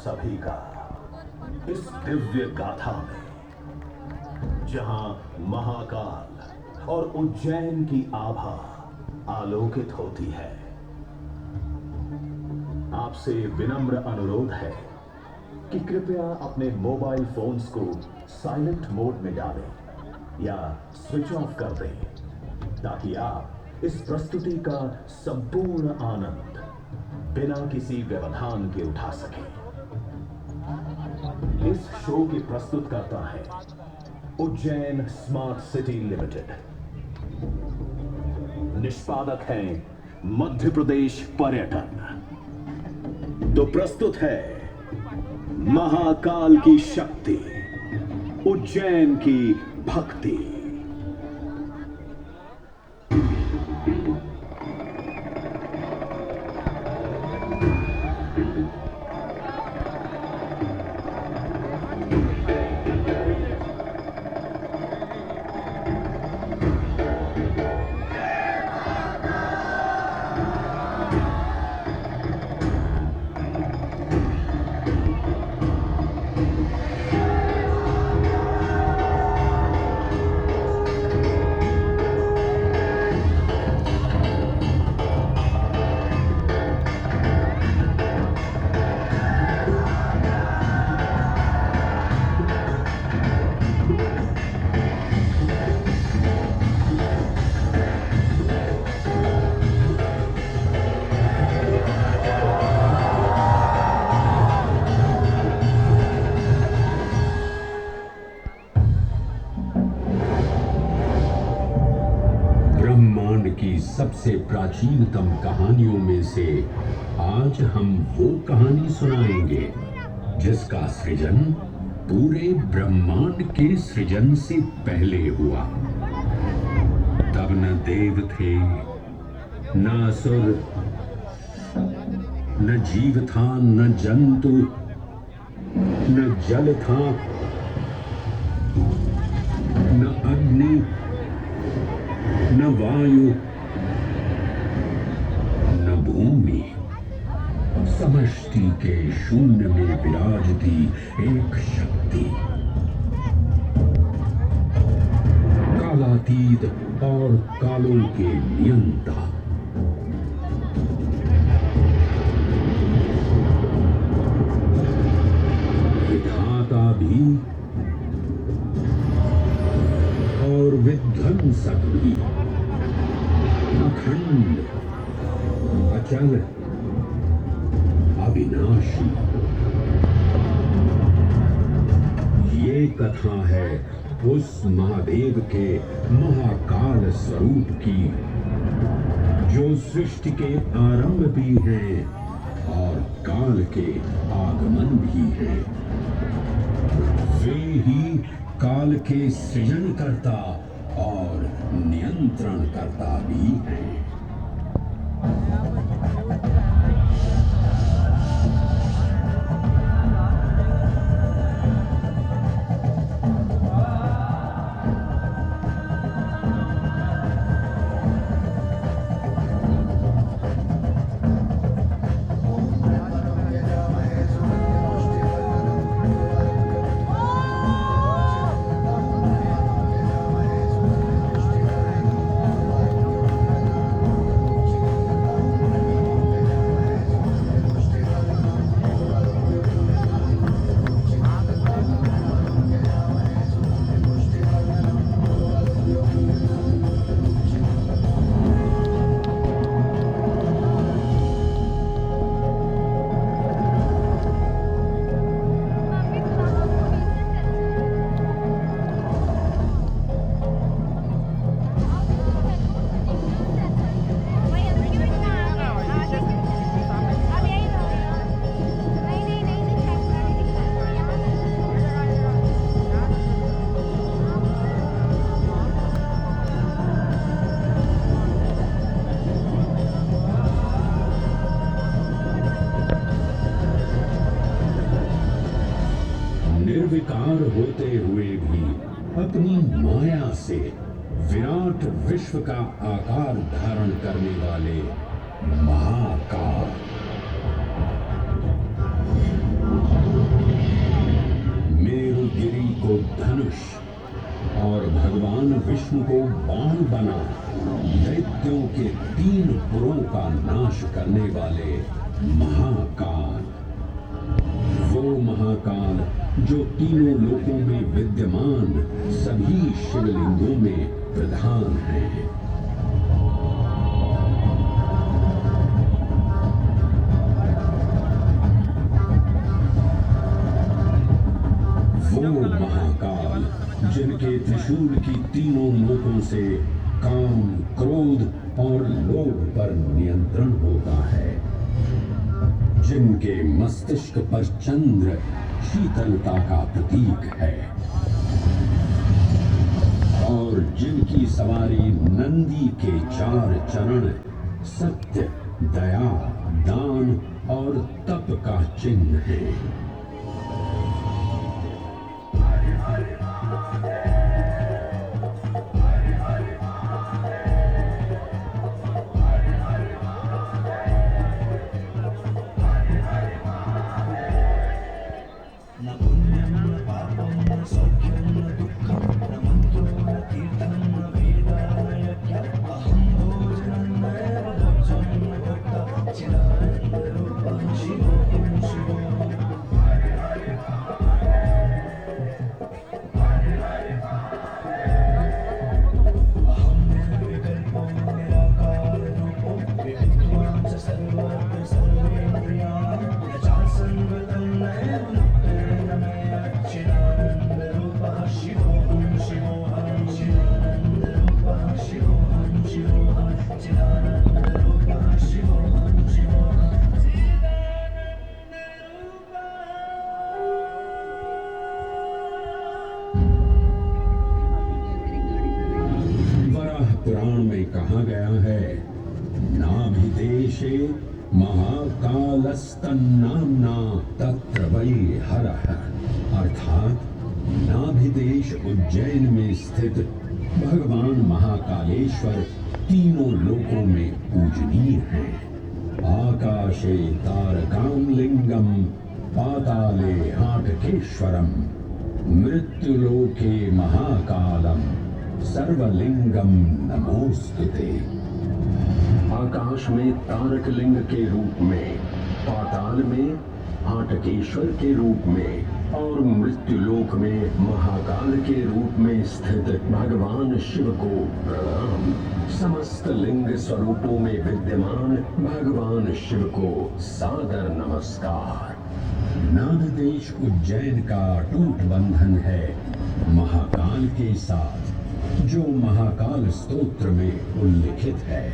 सभी का इस दिव्य गाथा में, जहां महाकाल और उज्जैन की आभा आलोकित होती है। आपसे विनम्र अनुरोध है कि कृपया अपने मोबाइल फोन्स को साइलेंट मोड में डालें या स्विच ऑफ कर दें, ताकि आप इस प्रस्तुति का संपूर्ण आनंद बिना किसी व्यवधान के उठा सकें। इस शो के प्रस्तुतकर्ता है उज्जैन स्मार्ट सिटी लिमिटेड। निष्पादक हैं मध्य प्रदेश पर्यटन। तो प्रस्तुत है महाकाल की शक्ति, उज्जैन की भक्ति। की सबसे प्राचीनतम कहानियों में से आज हम वो कहानी सुनाएंगे जिसका सृजन पूरे ब्रह्मांड के सृजन से पहले हुआ। तब न देव थे, न असुर, न जीव था, न जंतु, न जल था, न अग्नि, न वायु, न भूमि। समष्टि के शून्य में विराजती एक शक्ति, कालातीत और कालों के नियंता। विधाता भी और विध्वंसक भी, अखंड, अचल, अविनाशी। ये कथा है उस महादेव के महाकाल स्वरूप की, जो सृष्टि के आरंभ भी हैं और काल के आगमन भी हैं। वे ही काल के सृजनकर्ता और नियंत्रणकर्ता भी हैं। निर्विकार होते हुए भी अपनी माया से विराट विश्व का आकार धारण करने वाले महाकाल। विष्णु को बाण बना दैत्यों के 3 पुरों का नाश करने वाले महाकाल। वो महाकाल जो तीनों लोकों में विद्यमान सभी शिवलिंगों में प्रधान है। वो महाकाल जिनके त्रिशूल की तीनों नोकों से काम, क्रोध और लोभ पर नियंत्रण होता है, जिनके मस्तिष्क पर चंद्र शीतलता का प्रतीक है और जिनकी सवारी नंदी के 4 चरण सत्य, दया, दान और तप का चिन्ह है। न पुण्यं न पापं न सौख्यं न दुःखं न मन्त्रो न तीर्थं न वेदा न यज्ञम् अहं भोजनमेव भोज्यं न भोक्ता चिदानन्दरूपं शिवोऽहं शिवोऽहम्। अहं निर्विकल्पो निराकाररूपो विविक्त्वां च सर्वत्र सर्वेन्द्रियाणि न चासंवृतं नैव मुक्तेन मे चिदानन्दरूपः शिवोऽहं शिवोऽहं चिदानन्दरूपः शिवोऽहं शिवोऽहं चिदानन्दरूपः शिवोऽहं शिवोऽहं वराह पुराण में कहा गया है, नाभिदेशे महाकालस्तन्नाम्ना तत्र वै हरः, अर्थात नाभिदेश उज्जैन में स्थित भगवान महाकालेश्वर तीनों लोकों में पूजनीय है। आकाशे तारकां लिंगम पाताले हाटकेश्वरम मृत्युलोके महाकालम सर्वलिंगम नमोस्तुते। आकाश में तारक लिंग के रूप में, पाताल में हाटकेश्वर के रूप में और मृत्युलोक में महाकाल के रूप में स्थित भगवान शिव को प्रणाम। समस्त लिंग स्वरूपों में विद्यमान भगवान शिव को सादर नमस्कार। नाभिदेश उज्जैन का अटूट बंधन है महाकाल के साथ, जो महाकाल स्तोत्र में उल्लिखित है।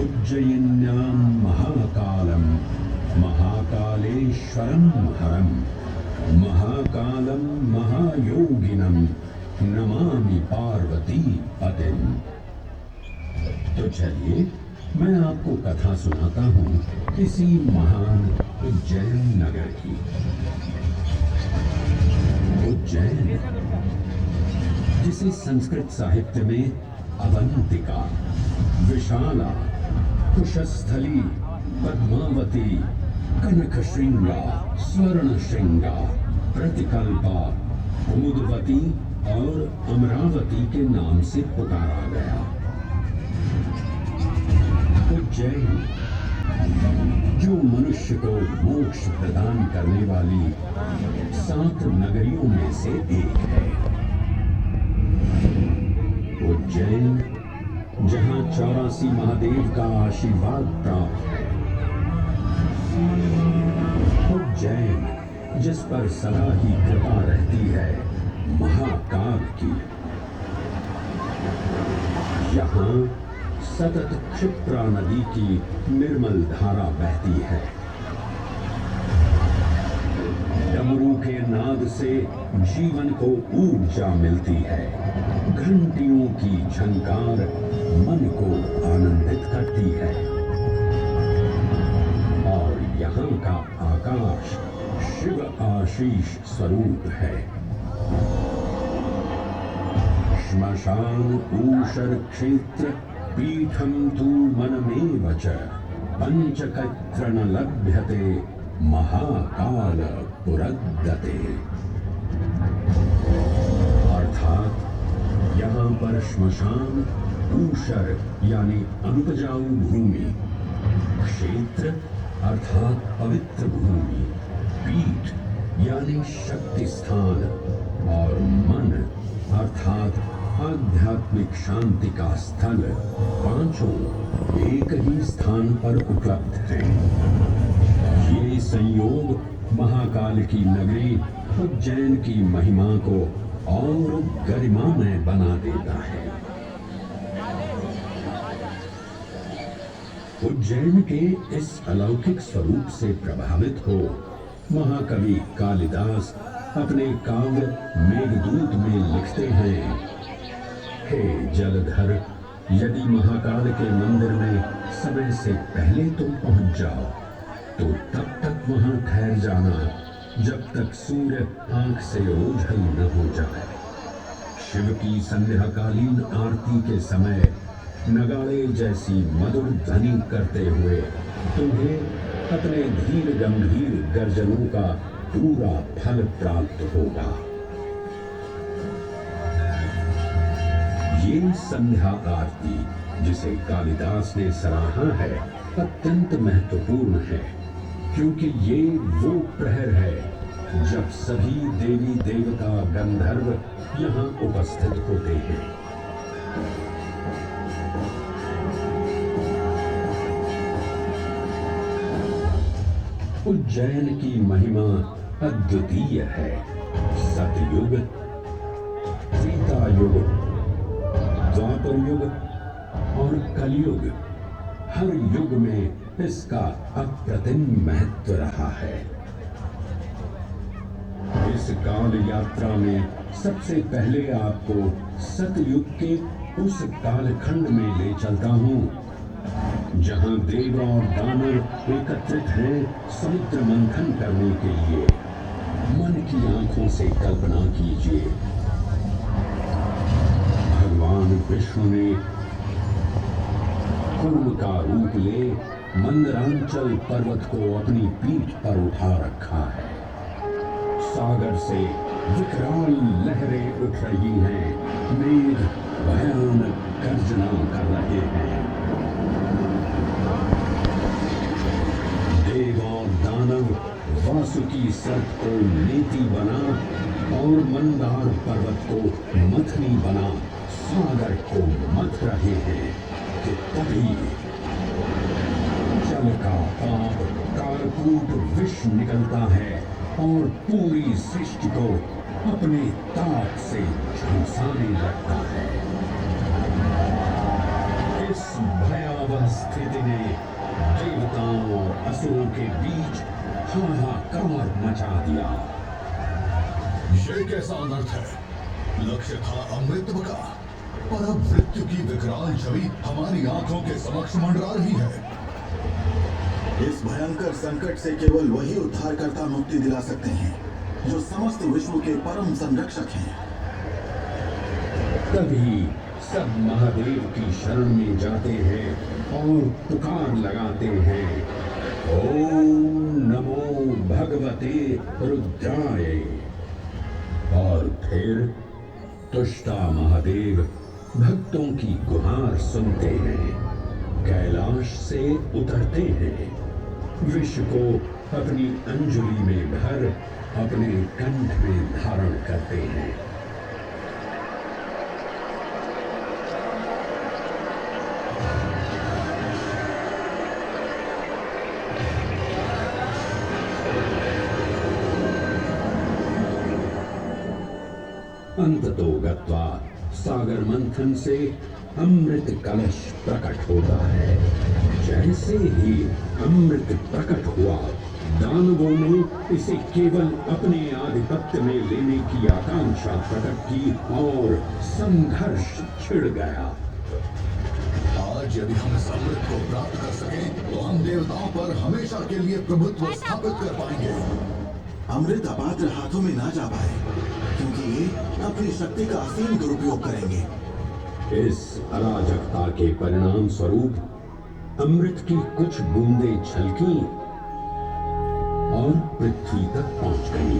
उज्जयिन्यां महाकालम महाकालेश्वरम हरम महाकालम महायोगिनम नमामि पार्वती पतिम। तो चलिए मैं आपको कथा सुनाता हूँ इसी महान उज्जैन नगर की। उज्जैन, जिसे संस्कृत साहित्य में अवंतिका, विशाला, कुशस्थली, पद्मावती, कनकश्रृंगा, स्वर्णश्रृंगा, प्रतिकल्पा, कुमुदवती और अमरावती के नाम से पुकारा गया। उज्जैन, जो मनुष्य को मोक्ष प्रदान करने वाली 7 नगरियों में से एक है। उज्जैन, जहां 84 महादेव का आशीर्वाद प्राप्त है। उज्जैन, जिस पर सदा ही कृपा रहती है महाकाल की। यहाँ सतत क्षिप्रा नदी की निर्मल धारा बहती है। डमरू के नाद से जीवन को ऊर्जा मिलती है। घंटियों की झंकार मन को आनंदित करती है और यहाँ का आकाश शिव आशीष स्वरूप है। श्मशान ऊषर क्षेत्र पीठम तु मनमेव च पंचकत्र न लभ्यते महाकाल पुरद्दते। अर्थात यहाँ पर श्मशान, ऊषर यानी अनुपजाऊ भूमि, क्षेत्र अर्थात पवित्र भूमि, पीठ यानी शक्ति स्थान और मन अर्थात आध्यात्मिक शांति का स्थल पांचों एक ही स्थान पर उपलब्ध हैं। ये संयोग महाकाल की नगरी उज्जैन की महिमा को और गरिमामय बना देता है। उज्जैन के इस अलौकिक स्वरूप से प्रभावित हो महाकवि कालिदास अपने काव्य मेघदूत में लिखते हैं, हे जलधर, यदि महाकाल के मंदिर में समय से पहले तुम पहुंच जाओ तो तब तक वहां ठहर जाना जब तक सूर्य आंख से ओझल न हो जाए। शिव की संध्याकालीन आरती के समय नगाड़े जैसी मधुर ध्वनि करते हुए तुम्हें अपने धीर गंभीर गर्जनों का पूरा फल प्राप्त होगा। ये संध्या आरती जिसे कालिदास ने सराहा है अत्यंत महत्वपूर्ण है, क्योंकि ये वो प्रहर है जब सभी देवी देवता गंधर्व यहाँ उपस्थित होते हैं। उज्जैन की महिमा अद्वितीय है। सतयुग, त्रेता युग, द्वापर युग और कलयुग, हर युग में इसका अप्रतिम महत्व रहा है। इस काल यात्रा में सबसे पहले आपको सतयुग के उस कालखंड में ले चलता हूँ जहां देव और दानव एकत्रित हैं समुद्र मंथन करने के लिए। मन की आंखों से कल्पना कीजिए, भगवान विष्णु ने कूर्म का रूप ले मंदरांचल पर्वत को अपनी पीठ पर उठा रखा है। सागर से विकराल लहरें उठ रही हैं, मेघ भयानक गर्जना कर रहे हैं। देव और दानव वासुकी सर्प को नीति बना और मंदार पर्वत को मथनी बना सागर को मथ रहे हैं कि तभी जल का पाप कालकूट विष निकलता है और पूरी सृष्टि को अपने ताप से झुलसाने लगता है। इस भयावह स्थिति ने देवताओं और असुरों के बीच हाहाकार मचा दिया। ये कैसा अनर्थ है? लक्ष्य था अमृतत्व का, पर अब मृत्यु की विकराल छवि हमारी आंखों के समक्ष मंडरा रही है। इस भयंकर संकट से केवल वही उद्धारकर्ता मुक्ति दिला सकते हैं जो समस्त विश्व के परम संरक्षक हैं। तभी सब महादेव की शरण में जाते हैं और पुकार लगाते हैं, ओम नमो भगवते रुद्राय। और फिर तुष्टा महादेव भक्तों की गुहार सुनते हैं, कैलाश से उतरते हैं, विष को अपनी अंजुली में भर अपने कंठ में धारण करते हैं। अंततो गत्वा सागर मंथन से अमृत कलश प्रकट होता है। जैसे ही अमृत प्रकट हुआ, दानवों ने इसे केवल अपने आधिपत्य में लेने की आकांक्षा प्रकट की और संघर्ष छिड़ गया। आज यदि हम इस अमृत को प्राप्त कर सके तो हम देवताओं पर हमेशा के लिए प्रभुत्व स्थापित कर पाएंगे। अमृत अपात्र हाथों में ना जा पाए, क्योंकि ये अपनी शक्ति का असीम दुरुपयोग करेंगे। इस अराजकता के परिणाम स्वरूप अमृत की कुछ बूंदें छलकी और पृथ्वी तक पहुंच गई।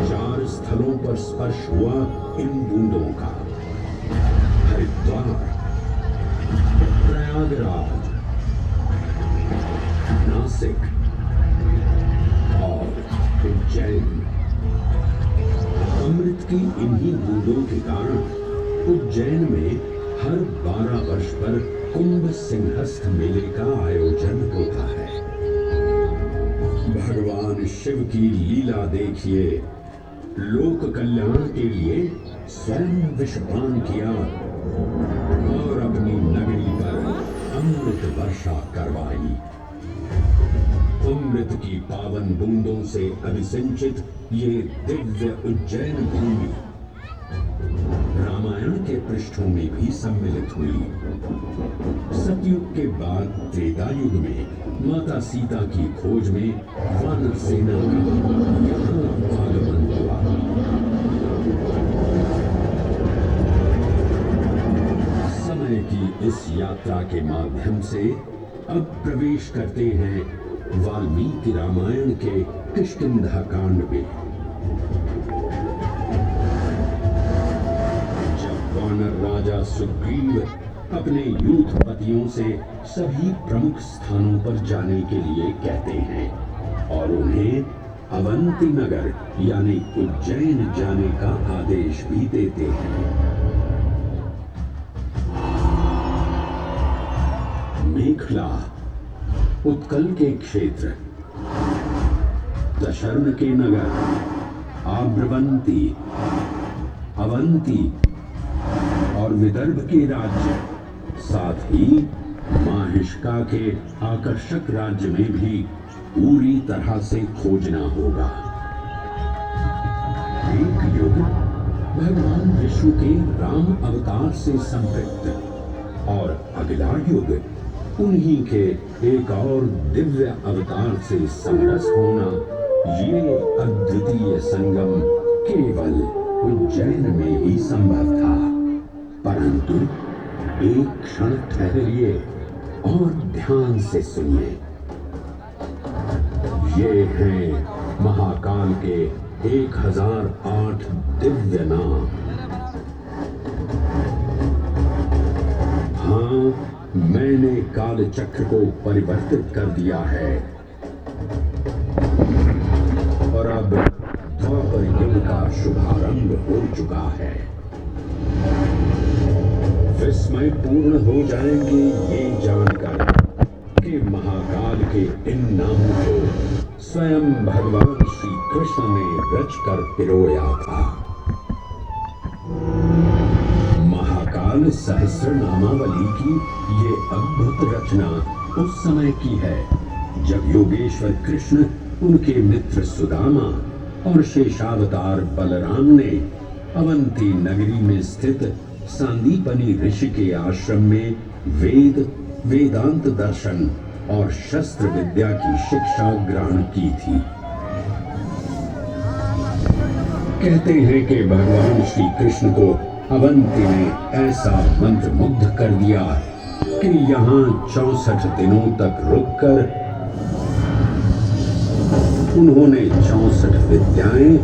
4 स्थलों पर पर स्पर्श हुआ इन बूंदों का। हरिद्वार, प्रयागराज, नासिक और उज्जैन। अमृत की इन्हीं बूंदों के कारण उज्जैन में हर 12 वर्ष पर कुंभ सिंहस्थ मेले का आयोजन होता है। भगवान शिव की लीला देखिए, लोक कल्याण के लिए स्वयं विषपान किया और अपनी नगरी पर अमृत वर्षा करवाई। अमृत की पावन बूंदों से अभिसिंचित ये दिव्य उज्जैन भूमि रामायण के पृष्ठों में भी सम्मिलित हुई। सतयुग के बाद त्रेता युग में माता सीता की खोज में वानर सेना का यहाँ आगमन हुआ। समय की इस यात्रा के माध्यम से अब प्रवेश करते हैं वाल्मीकि रामायण के किष्किंधा कांड में। वानर राजा सुग्रीव अपने यूथपतियों से सभी प्रमुख स्थानों पर जाने के लिए कहते हैं और उन्हें अवंती नगर यानी उज्जैन जाने का आदेश भी देते हैं। मेखला, उत्कल के क्षेत्र, दशर्न के नगर, आम्रवंती, अवंती और विदर्भ के राज्य, साथ ही माहिष्का के आकर्षक राज्य में भी पूरी तरह से खोजना होगा। एक युग भगवान विष्णु के राम अवतार से संपृक्त और अगला युग उन्हीं के एक और दिव्य अवतार से समरस होना, ये अद्वितीय संगम केवल उज्जैन में ही संभव था। परंतु एक क्षण ठहरिए और ध्यान से सुनिए। ये हैं महाकाल के 1008 दिव्य नाम। हाँ, मैंने काल चक्र को परिवर्तित कर दिया है और अब द्वापर युग का शुभारंभ हो चुका है। विस्मय पूर्ण हो जाएंगे ये जानकर कि महाकाल के इन नामों को स्वयं भगवान श्री कृष्ण ने रचकर पिरोया था। महाकाल सहस्र नामावली की ये अद्भुत रचना उस समय की है जब योगेश्वर कृष्ण, उनके मित्र सुदामा और शेषावतार बलराम ने अवंती नगरी में स्थित सांदीपनी ऋषि के आश्रम में वेदांत दर्शन और शस्त्र विद्या की शिक्षा ग्रहण की थी। कहते हैं कि भगवान श्री कृष्ण को अवंती ने ऐसा मंत्र मुग्ध कर दिया कि यहाँ 64 दिनों तक रुककर उन्होंने 64 विद्याएं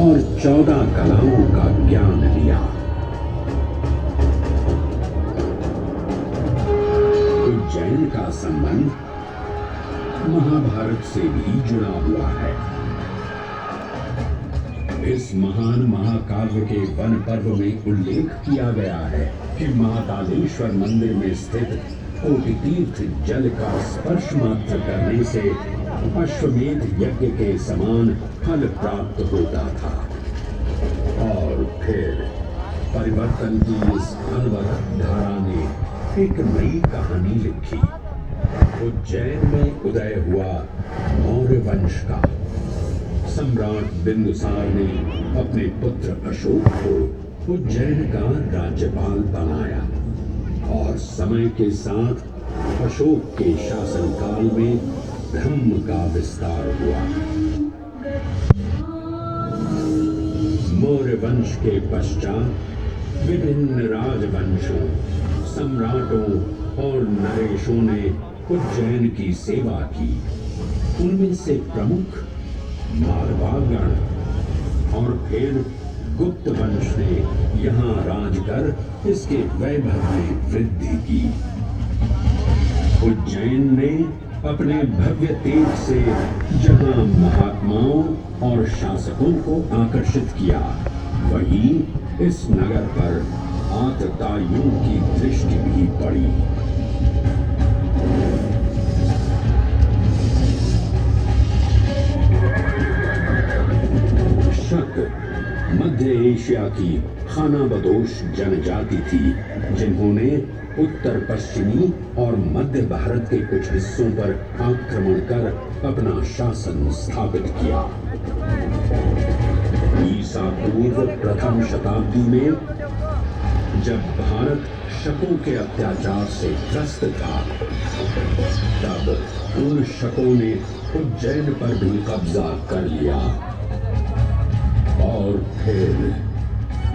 और 14 कलाओं का ज्ञान लिया। उज्जैन का संबंध महाभारत से भी जुड़ा हुआ है। इस महान महाकाव्य के वन पर्व में उल्लेख किया गया है कि महाकालेश्वर मंदिर में स्थित कोटि तीर्थ जल का स्पर्श मात्र करने से अश्वमेध यज्ञ के समान फल प्राप्त होता था। और फिर परिवर्तन की इस अनवरत धारा ने एक नई कहानी लिखी। उज्जैन में उदय हुआ मौर्य वंश का। सम्राट बिंदुसार ने अपने पुत्र अशोक को उज्जैन का राज्यपाल बनाया और समय के साथ अशोक के शासनकाल में धर्म का विस्तार हुआ। मौर्य वंश के पश्चात विभिन्न राजवंशों, सम्राटों और नरेशों ने उज्जैन की सेवा की। उनमें से प्रमुख मारवाड़गण और फिर गुप्त वंश ने यहाँ राज कर इसके वैभव में वृद्धि की। उज्जैन ने अपने भव्य तेज से जहां महात्माओं और शासकों को आकर्षित किया, वहीं इस नगर पर आतताइयों की दृष्टि भी पड़ी। शक मध्य एशिया की खानाबदोश जनजाति थी, जिन्होंने उत्तर पश्चिमी और मध्य भारत के कुछ हिस्सों पर आक्रमण कर अपना शासन स्थापित किया। ईसा पूर्व प्रथम शताब्दी में जब भारत शकों के अत्याचार से ग्रस्त था, तब उन शकों ने उज्जैन पर भी कब्जा कर लिया और फिर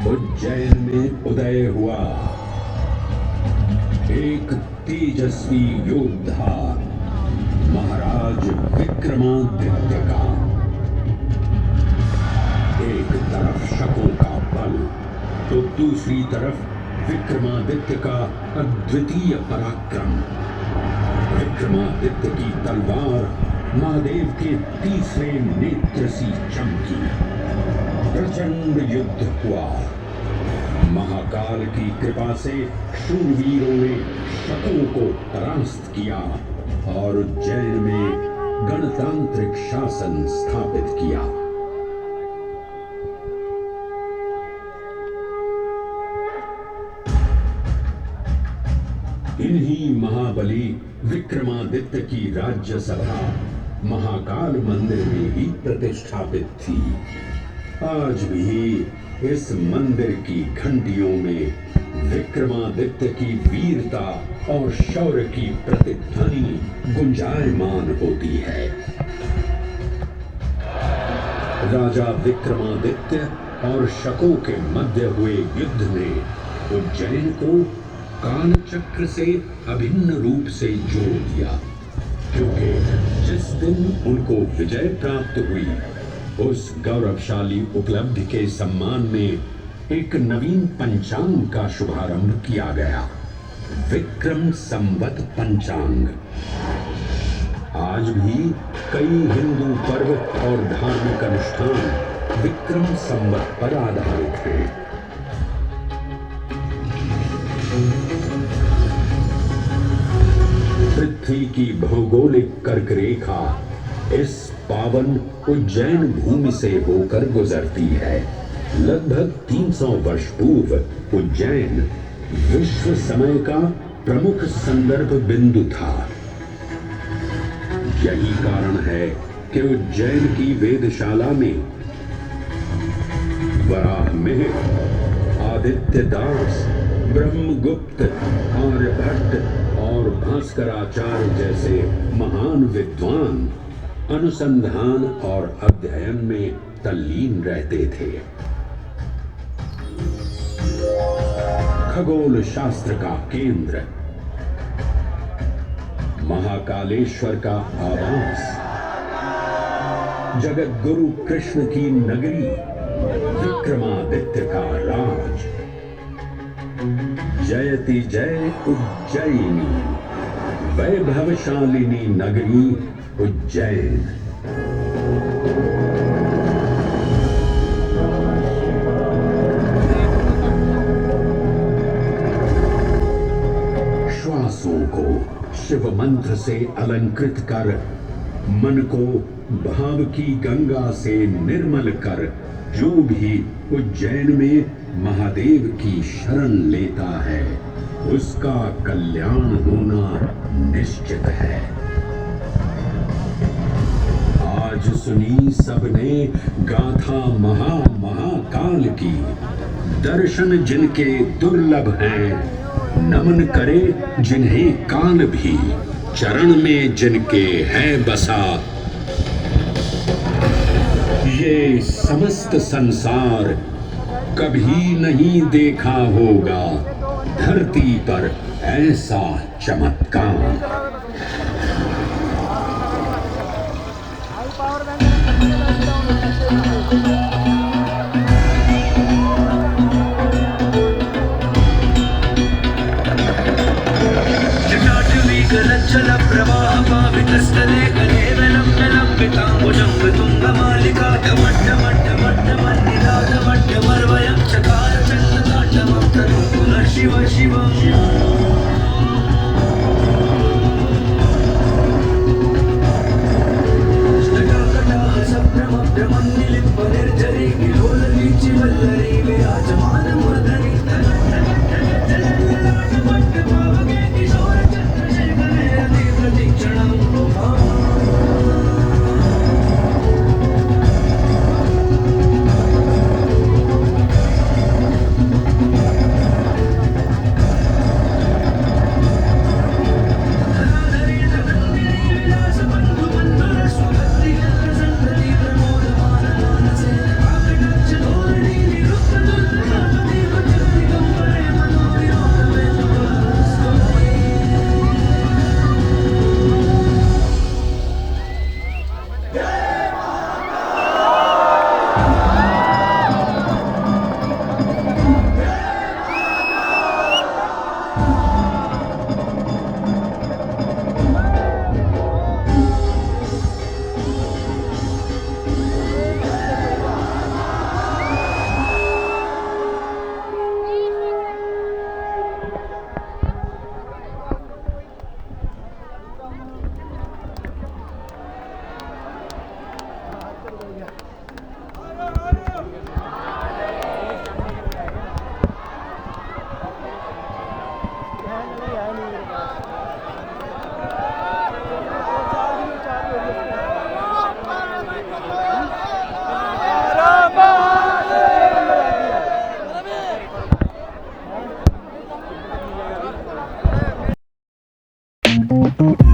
उज्जैन में उदय हुआ एक तेजस्वी योद्धा, महाराज विक्रमादित्य का। एक तरफ शकों का बल तो दूसरी तरफ विक्रमादित्य का अद्वितीय पराक्रम। विक्रमादित्य की तलवार महादेव के तीसरे नेत्र सी चमकी। प्रचंड युद्ध हुआ। महाकाल की कृपा से शूरवीरों ने शकों को परास्त किया और उज्जैन में गणतांत्रिक शासन स्थापित किया। इन्हीं महाबली विक्रमादित्य की राज्यसभा महाकाल मंदिर में ही प्रतिष्ठापित थी। आज भी इस मंदिर की घंटियों में विक्रमादित्य की वीरता और शौर्य की प्रतिध्वनि गुंजायमान होती है। राजा विक्रमादित्य और शकों के मध्य हुए युद्ध ने उज्जैन को कालचक्र से अभिन्न रूप से जोड़ दिया, क्योंकि जिस दिन उनको विजय प्राप्त हुई, उस गौरवशाली उपलब्धि के सम्मान में एक नवीन पंचांग का शुभारंभ किया गया, विक्रम संवत पंचांग। आज भी कई हिंदू पर्व और धार्मिक अनुष्ठान विक्रम संवत पर आधारित हैं। पृथ्वी की भौगोलिक कर्क रेखा इस पावन उज्जैन भूमि से होकर गुजरती है। लगभग 300 वर्ष पूर्व उज्जैन विश्व समय का प्रमुख संदर्भ बिंदु था। यही कारण है कि उज्जैन की वेदशाला में वराहमिहिर, आदित्य दास, ब्रह्मगुप्त, आर्यभट्ट और भास्कराचार्य जैसे महान विद्वान अनुसंधान और अध्ययन में तल्लीन रहते थे। खगोल शास्त्र का केंद्र, महाकालेश्वर का आवास, जगत गुरु कृष्ण की नगरी, विक्रमादित्य का राज। जयति जय उज्जैनी, वैभवशालिनी नगरी उज्जैन। श्वासों को शिव मंत्र से अलंकृत कर, मन को भाव की गंगा से निर्मल कर, जो भी उज्जैन में महादेव की शरण लेता है, उसका कल्याण होना निश्चित है। आज सुनी सबने गाथा महाकाल की, दर्शन जिनके दुर्लभ हैं, नमन करे जिन्हें काल भी, चरण में जिनके है बसा। ये समस्त संसार कभी नहीं देखा होगा धरती पर ऐसा चमत्कार। Shiv Shiv Thank you.